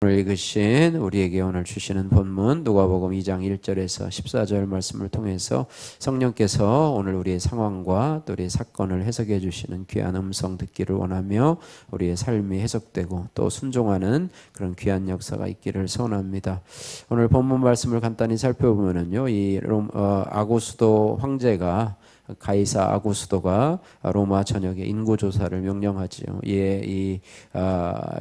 오늘 읽으신 우리에게 오늘 주시는 본문 누가복음 2장 1절에서 14절 말씀을 통해서 성령께서 오늘 우리의 상황과 또 우리의 사건을 해석해 주시는 귀한 음성 듣기를 원하며 우리의 삶이 해석되고 또 순종하는 그런 귀한 역사가 있기를 소원합니다. 오늘 본문 말씀을 간단히 살펴보면요, 이 아고수도 황제가 가이사 아구스도가 로마 전역에 인구조사를 명령하지요. 이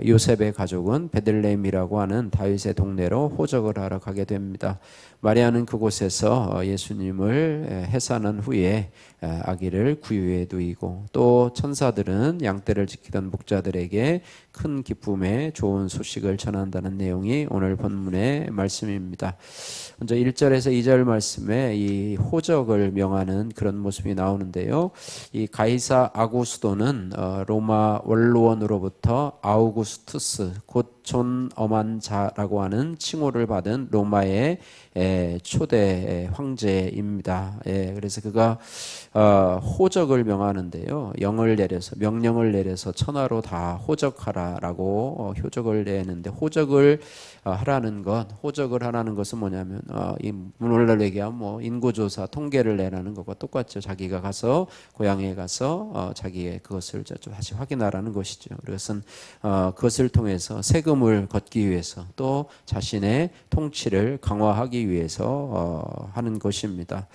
요셉의 가족은 베들레헴이라고 하는 다윗의 동네로 호적을 하러 가게 됩니다. 마리아는 그곳에서 예수님을 해산한 후에 아기를 구유에 누이고, 또 천사들은 양떼를 지키던 목자들에게 큰 기쁨의 좋은 소식을 전한다는 내용이 오늘 본문의 말씀입니다. 먼저 1절에서 2절 말씀에 이 호적을 명하는 그런 모습이 나오는데요. 이 가이사 아구스도는 로마 원로원으로부터 아우구스투스, 곧 존 엄한 자라고 하는 칭호를 받은 로마의 초대 황제입니다. 그래서 그가 호적을 명하는데요, 명령을 내려서 천하로 다 호적하라라고 효적을 내는데, 호적을 하라는 것은 뭐냐면 오늘날 얘기하면 인구조사 통계를 내라는 것과 똑같죠. 자기가 가서 고향에 가서 자기의 그것을 다시 확인하라는 것이죠. 그것은 그것을 통해서 세금을 걷기 위해서, 또 자신의 통치를 강화하기 위해서 하는 것입니다.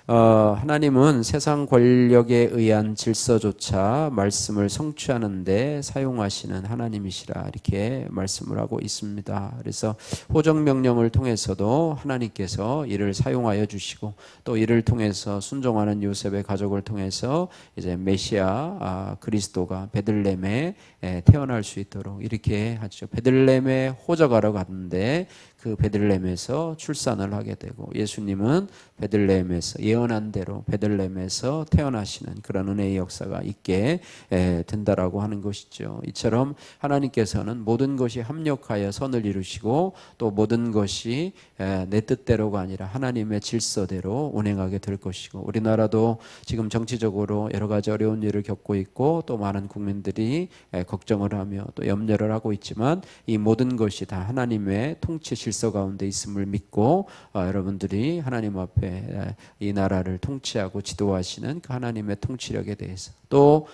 하나님은 세상 권력에 의한 질서조차 말씀을 성취하는데 사용하시는 하나님이시라, 이렇게 말씀을 하고 있습니다. 그래서 호정명령을 통해서도 하나님께서 이를 사용하여 주시고, 또 이를 통해서 순종하는 요셉의 가족을 통해서 이제 메시아 그리스도가 베들레헴에 태어날 수 있도록 이렇게 하죠. 베들레헴에 호적하러 갔는데 그 베들레헴에서 출산을 하게 되고, 예수님은 베들레헴에서 예언한 대로 베들레헴에서 태어나시는 그런 은혜의 역사가 있게 된다라고 하는 것이죠. 이처럼 하나님께서는 모든 것이 합력하여 선을 이루시고, 또 모든 것이 내 뜻대로가 아니라 하나님의 질서대로 운행하게 될 것이고, 우리나라도 지금 정치적으로 여러 가지 어려운 일을 겪고 있고, 또 많은 국민들이 걱정을 하며 또 염려를 하고 있지만, 이 모든 것이 다 하나님의 통치 질서 가운데 있음을 믿고 여러분들이 하나님 앞에 이 나라를 통치하고 지도하시는 그 하나님의 통치력에 대해서, 또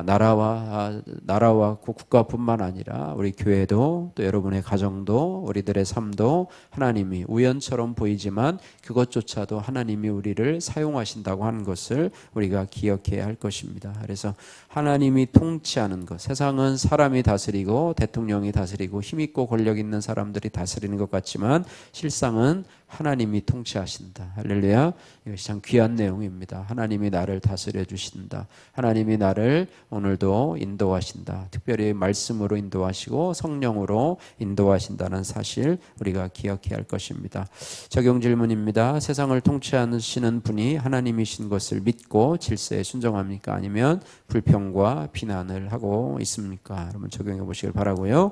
나라와 국가뿐만 아니라 우리 교회도, 또 여러분의 가정도, 우리들의 삶도 하나님이 우연처럼 보이지만 그것조차도 하나님이 우리를 사용하신다고 하는 것을 우리가 기억해야 할 것입니다. 그래서 하나님이 통치하는 것, 세상은 사람이 다스리고 대통령이 다스리고 힘있고 권력 있는 사람들이 다스리는 것 같지만 실상은 하나님이 통치하신다. 할렐루야. 이것이 참 귀한 내용입니다. 하나님이 나를 다스려 주신다. 하나님이 나를 오늘도 인도하신다. 특별히 말씀으로 인도하시고 성령으로 인도하신다는 사실 우리가 기억해야 할 것입니다. 적용 질문입니다. 세상을 통치하시는 분이 하나님이신 것을 믿고 질서에 순종합니까? 아니면 불평과 비난을 하고 있습니까? 여러분 적용해 보시길 바라고요.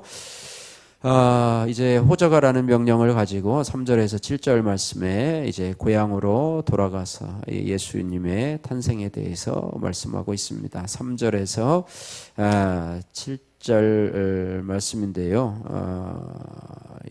이제 호적하라는 명령을 가지고 3절에서 7절 말씀에 이제 고향으로 돌아가서 예수님의 탄생에 대해서 말씀하고 있습니다. 3절에서 7절 말씀인데요.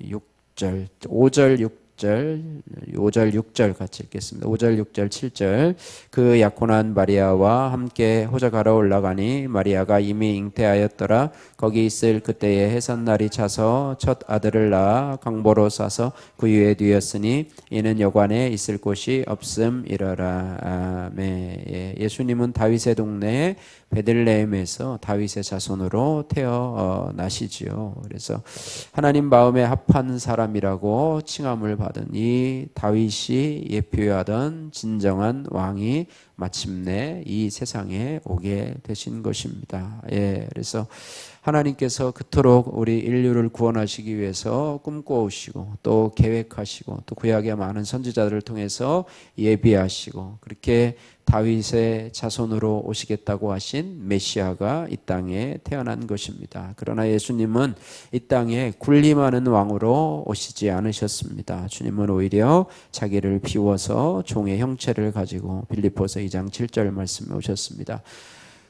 6절, 5절, 5절 6절 같이 읽겠습니다. 5절 6절 7절. 그 약혼한 마리아와 함께 호적하러 올라가니 마리아가 이미 잉태하였더라. 거기 있을 그때에 해산날이 차서 첫 아들을 낳아 강보로 싸서 구유에 뉘었으니 이는 여관에 있을 곳이 없음이러라. 아멘. 예수님은 다윗의 동네에 베들레헴에서 다윗의 자손으로 태어나시지요. 그래서 하나님 마음에 합한 사람이라고 칭함을 받은 이 다윗이 예표하던 진정한 왕이 마침내 이 세상에 오게 되신 것입니다. 그래서 하나님께서 그토록 우리 인류를 구원하시기 위해서 꿈꿔오시고, 또 계획하시고, 또 구약의 많은 선지자들을 통해서 예비하시고, 그렇게 다윗의 자손으로 오시겠다고 하신 메시아가 이 땅에 태어난 것입니다. 그러나 예수님은 이 땅에 군림하는 왕으로 오시지 않으셨습니다. 주님은 오히려 자기를 비워서 종의 형체를 가지고 빌립보서 2장 7절 말씀에 오셨습니다.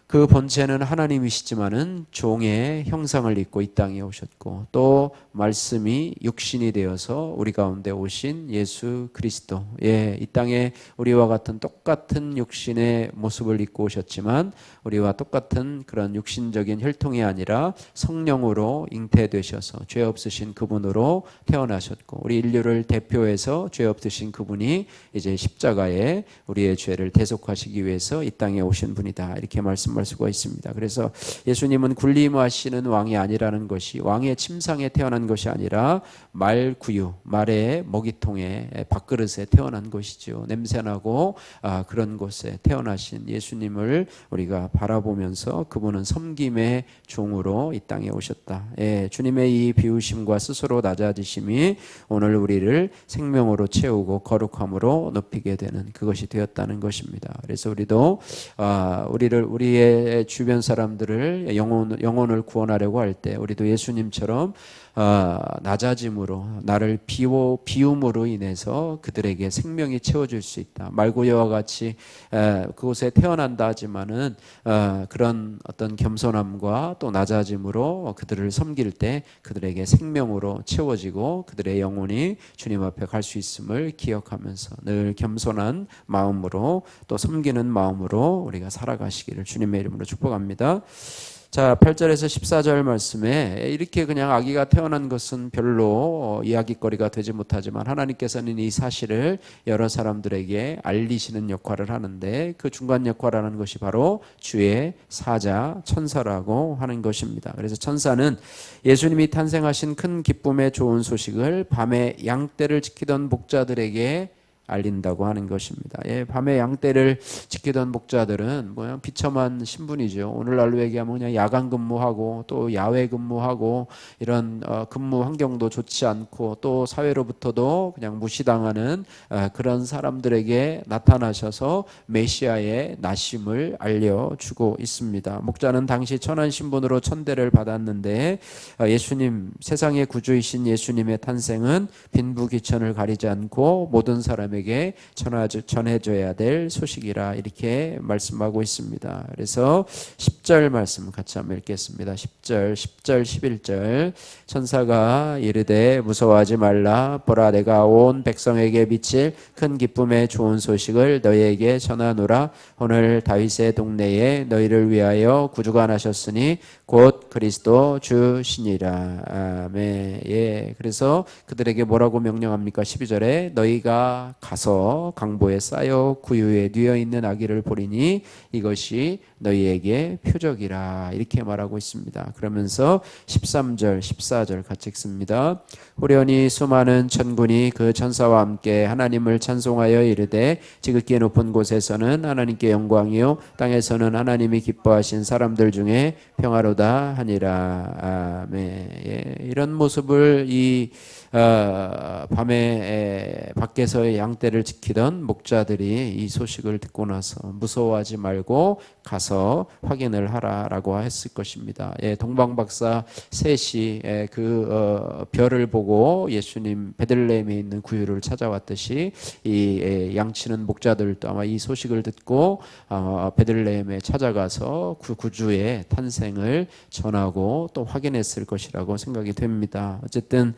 그 본체는 하나님이시지만은 종의 형상을 입고 이 땅에 오셨고 또 말씀이 육신이 되어서 우리 가운데 오신 예수 그리스도, 이 땅에 우리와 같은 똑같은 육신의 모습을 입고 오셨지만 우리와 똑같은 그런 육신적인 혈통이 아니라 성령으로 잉태되셔서 죄 없으신 그분으로 태어나셨고 우리 인류를 대표해서 죄 없으신 그분이 이제 십자가에 우리의 죄를 대속하시기 위해서 이 땅에 오신 분이다, 이렇게 말씀할 수가 있습니다. 그래서 예수님은 군림하시는 왕이 아니라는 것이 왕의 침상에 태어난 것이 아니라 말 구유, 말의 먹이통에 밥그릇에 태어난 것이죠. 냄새나고 그런 곳에 태어나신 예수님을 우리가 바라보면서 그분은 섬김의 종으로 이 땅에 오셨다. 주님의 이 비우심과 스스로 낮아지심이 오늘 우리를 생명으로 채우고 거룩함으로 높이게 되는 그것이 되었다는 것입니다. 그래서 우리도 우리의 주변 사람들을 영혼을 구원하려고 할 때 우리도 예수님처럼 낮아짐으로 나를 비움으로 인해서 그들에게 생명이 채워질 수 있다. 말구유와 같이 그곳에 태어난다 하지만은 그런 어떤 겸손함과 또 낮아짐으로 그들을 섬길 때 그들에게 생명으로 채워지고 그들의 영혼이 주님 앞에 갈 수 있음을 기억하면서 늘 겸손한 마음으로 또 섬기는 마음으로 우리가 살아가시기를 주님의 이름으로 축복합니다. 자, 8절에서 14절 말씀에 이렇게 그냥 아기가 태어난 것은 별로 이야기거리가 되지 못하지만 하나님께서는 이 사실을 여러 사람들에게 알리시는 역할을 하는데 그 중간 역할을 하는 것이 바로 주의 사자, 천사라고 하는 것입니다. 그래서 천사는 예수님이 탄생하신 큰 기쁨의 좋은 소식을 밤에 양떼를 지키던 목자들에게 알린다고 하는 것입니다. 밤에 양떼를 지키던 목자들은 그냥 비참한 신분이죠. 오늘날로 얘기하면 그냥 야간 근무하고 또 야외 근무하고 이런 근무 환경도 좋지 않고 또 사회로부터도 그냥 무시당하는 그런 사람들에게 나타나셔서 메시아의 나심을 알려주고 있습니다. 목자는 당시 천한 신분으로 천대를 받았는데 예수님, 세상의 구주이신 예수님의 탄생은 빈부귀천을 가리지 않고 모든 사람에게 전해줘야 될 소식이라 이렇게 말씀하고 있습니다. 그래서 10절 말씀 같이 한번 읽겠습니다. 10절, 11절 천사가 이르되 무서워하지 말라. 보라, 내가 온 백성에게 미칠 큰 기쁨의 좋은 소식을 너희에게 전하노라. 오늘 다윗의 동네에 너희를 위하여 구주가 나셨으니 곧 그리스도 주시니라. 아멘. 그래서 그들에게 뭐라고 명령합니까? 12절에 너희가 가서 강보에 쌓여 구유에 뉘어 있는 아기를 보리니 이것이 너희에게 표적이라, 이렇게 말하고 있습니다. 그러면서 13절, 14절 같이 읽습니다. 후련히 수많은 천군이 그 천사와 함께 하나님을 찬송하여 이르되 지극히 높은 곳에서는 하나님께 영광이요 땅에서는 하나님이 기뻐하신 사람들 중에 평화로다 하니라. 아멘. 이런 모습을 밤에 밖에서의 양떼를 지키던 목자들이 이 소식을 듣고 나서 무서워하지 말고 가서 확인을 하라라고 했을 것입니다. 동방박사 셋이 그 별을 보고 예수님 베들레헴에 있는 구유를 찾아왔듯이 이 양치는 목자들도 아마 이 소식을 듣고 베들레헴에 찾아가서 그 구주의 탄생을 전하고 또 확인했을 것이라고 생각이 됩니다. 어쨌든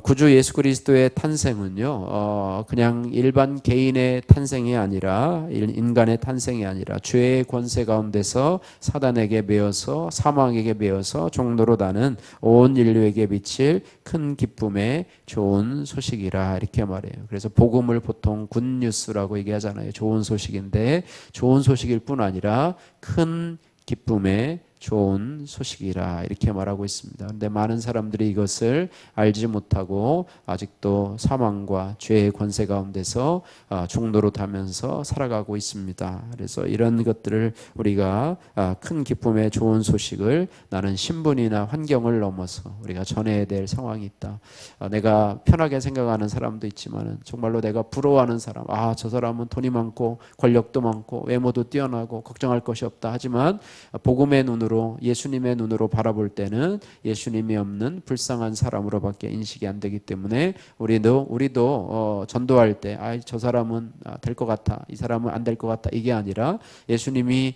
구주 예수 그리스도의 탄생은요, 그냥 일반 개인의 탄생이 아니라 인간의 탄생이 아니라 죄의 권세 가운데서 사단에게 매어서 사망에게 매어서 종로로 다는 온 인류에게 미칠 큰 기쁨의 좋은 소식이라 이렇게 말해요. 그래서 복음을 보통 굿뉴스라고 얘기하잖아요. 좋은 소식인데 좋은 소식일 뿐 아니라 큰 기쁨의 좋은 소식이라 이렇게 말하고 있습니다. 그런데 많은 사람들이 이것을 알지 못하고 아직도 사망과 죄의 권세 가운데서 종노릇하면서 살아가고 있습니다. 그래서 이런 것들을 우리가 큰 기쁨의 좋은 소식을 나는 신분이나 환경을 넘어서 우리가 전해야 될 상황이 있다. 내가 편하게 생각하는 사람도 있지만 정말로 내가 부러워하는 사람, 저 사람은 돈이 많고 권력도 많고 외모도 뛰어나고 걱정할 것이 없다. 하지만 복음의 눈으로 예수님의 눈으로 바라볼 때는 예수님이 없는 불쌍한 사람으로밖에 인식이 안 되기 때문에 우리도 전도할 때 저 사람은 될 것 같아, 이 사람은 안 될 것 같다, 이게 아니라 예수님이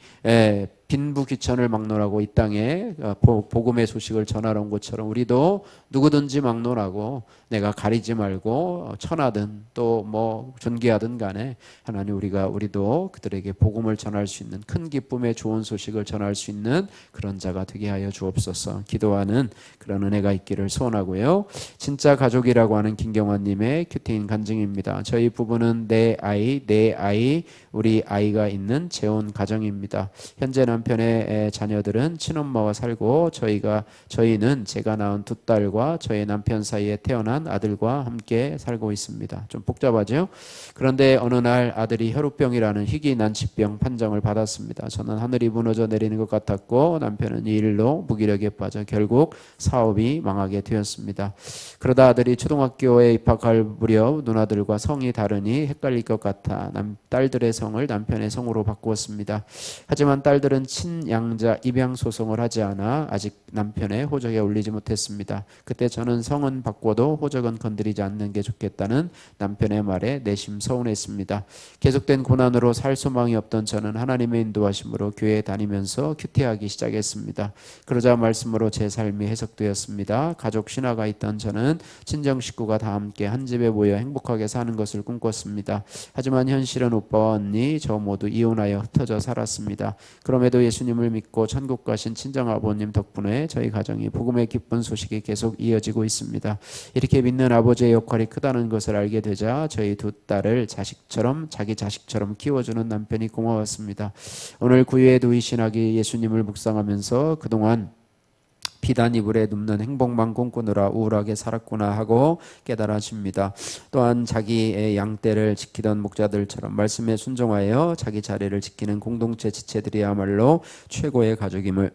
빈부귀천을 막론하고 이 땅에 복음의 소식을 전하러 온 것처럼 우리도 누구든지 막론하고 내가 가리지 말고 천하든 또 뭐 존귀하든 간에 하나님 우리도 그들에게 복음을 전할 수 있는 큰 기쁨의 좋은 소식을 전할 수 있는 그런 자가 되게 하여 주옵소서. 기도하는 그런 은혜가 있기를 소원하고요. 진짜 가족이라고 하는 김경환님의 큐티인 간증입니다. 저희 부부는 내 아이 우리 아이가 있는 재혼 가정입니다. 현재 남편의 자녀들은 친엄마와 살고 저희는 제가 낳은 두 딸과 저희 남편 사이에 태어난 아들과 함께 살고 있습니다. 좀 복잡하죠? 그런데 어느 날 아들이 혈우병이라는 희귀 난치병 판정을 받았습니다. 저는 하늘이 무너져 내리는 것 같았고 남편은 이 일로 무기력에 빠져 결국 사업이 망하게 되었습니다. 그러다 아들이 초등학교에 입학할 무렵 누나들과 성이 다르니 헷갈릴 것 같아 딸들의 성을 남편의 성으로 바꾸었습니다. 하지만 딸들은 친양자 입양 소송을 하지 않아 아직 남편의 호적에 올리지 못했습니다. 그때 저는 성은 바꿔도 호적은 건드리지 않는 게 좋겠다는 남편의 말에 내심 서운했습니다. 계속된 고난으로 살 소망이 없던 저는 하나님의 인도하심으로 교회에 다니면서 큐티하기 시작했습니다. 그러자 말씀으로 제 삶이 해석되었습니다. 가족 신화가 있던 저는 친정 식구가 다 함께 한 집에 모여 행복하게 사는 것을 꿈꿨습니다. 하지만 현실은 오빠와 언니 저 모두 이혼하여 흩어져 살았습니다. 그럼에도 예수님을 믿고 천국 가신 친정 아버님 덕분에 저희 가정이 복음의 기쁜 소식이 계속 이어지고 있습니다. 이렇게 믿는 아버지의 역할이 크다는 것을 알게 되자 저희 두 딸을 자기 자식처럼 키워주는 남편이 고마웠습니다. 오늘 구유의 누이신학이 예수님을 묵상하면서 그동안 비단 이불에 눕는 행복만 꿈꾸느라 우울하게 살았구나 하고 깨달아집니다. 또한 자기의 양떼를 지키던 목자들처럼 말씀에 순종하여 자기 자리를 지키는 공동체 지체들이야말로 최고의 가족임을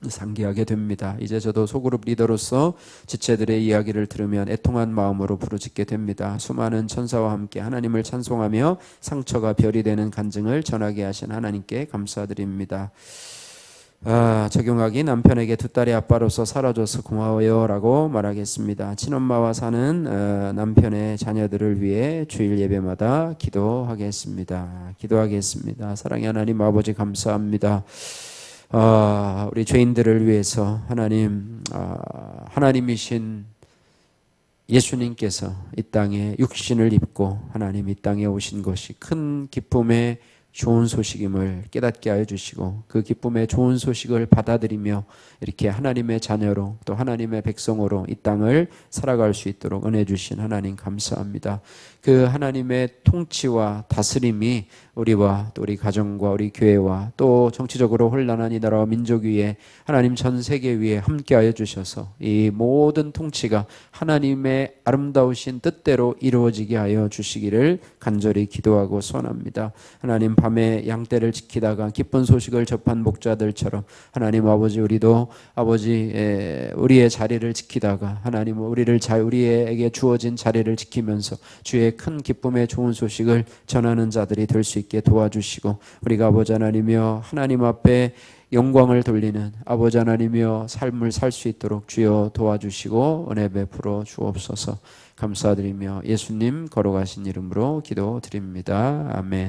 상기하게 됩니다. 이제 저도 소그룹 리더로서 지체들의 이야기를 들으면 애통한 마음으로 부르짖게 됩니다. 수많은 천사와 함께 하나님을 찬송하며 상처가 별이 되는 간증을 전하게 하신 하나님께 감사드립니다. 적용하기 남편에게 두 딸의 아빠로서 살아줘서 고마워요 라고 말하겠습니다. 친엄마와 사는 남편의 자녀들을 위해 주일 예배마다 기도하겠습니다. 사랑의 하나님 아버지 감사합니다. 우리 죄인들을 위해서 하나님이신 예수님께서 이 땅에 육신을 입고 하나님 이 땅에 오신 것이 큰 기쁨의 좋은 소식임을 깨닫게 하여 주시고 그 기쁨의 좋은 소식을 받아들이며 이렇게 하나님의 자녀로 또 하나님의 백성으로 이 땅을 살아갈 수 있도록 은혜 주신 하나님 감사합니다. 그 하나님의 통치와 다스림이 우리와 또 우리 가정과 우리 교회와 또 정치적으로 혼란한 이 나라와 민족 위에 하나님 전 세계 위에 함께하여 주셔서 이 모든 통치가 하나님의 아름다우신 뜻대로 이루어지게 하여 주시기를 간절히 기도하고 소원합니다. 하나님 밤에 양떼를 지키다가 기쁜 소식을 접한 목자들처럼 하나님 아버지 우리도 아버지 우리의 자리를 지키다가 하나님 우리에게 주어진 자리를 지키면서 주의 큰 기쁨의 좋은 소식을 전하는 자들이 될 수 있게 도와주시고 우리가 아버지 하나님이여 하나님 앞에 영광을 돌리는 아버지 하나님이여 삶을 살 수 있도록 주여 도와주시고 은혜 베풀어 주옵소서. 감사드리며 예수님 걸어가신 이름으로 기도드립니다. 아멘.